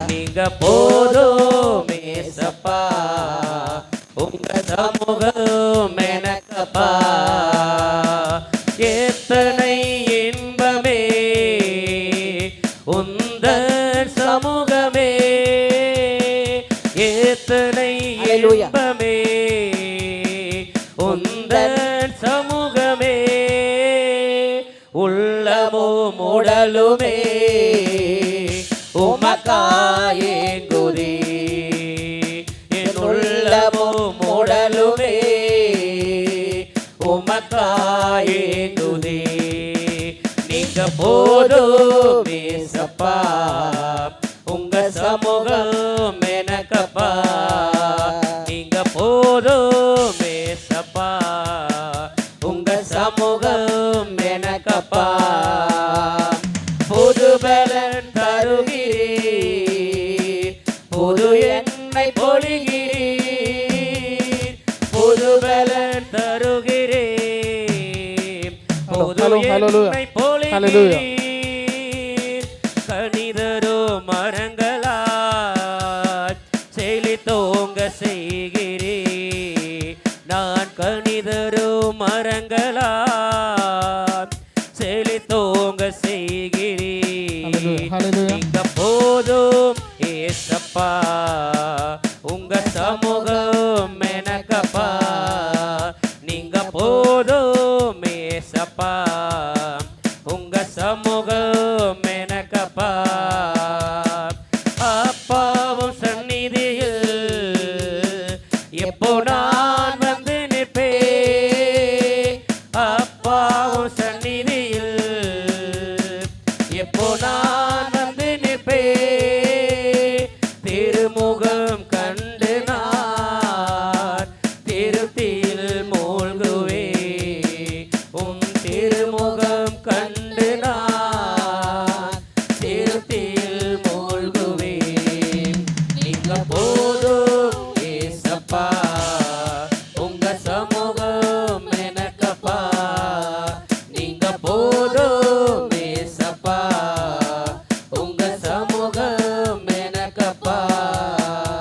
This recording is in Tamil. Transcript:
நீங்க போதும் ஏசப்பா, உங்க சமூகம் எனக்கப்பா. எத்தனை இன்பமே உந்தன் சமூகமே, எத்தனை இன்பமே உந்தன் சமூகமே. உள்ளமும் உடலுமே உமக்காயேங்குதே, என் உள்ளமும் உடலுமே உமக்காயேங்குதே. நீங்க போதும் ஏசப்பா, உங்க சமூகம் எனக்கப்பா. நீங்க போதும் ஏசப்பா, உங்க சமூகம் எனக்கப்பா. புது பலன் தருகிறீர், புது எண்ணெய் பொழிகிறீர், புது பலன் தருகிறீர், புது எண்ணெய் பொழிகிறீர். கனிதரோ மரங்களாய் செழித்தோங்க செய்கிறீர். நான் கனிதரோ மரங்களாய் செழித்தோங்க செய்கிறீர். நீங்க போதும் ஏசப்பா.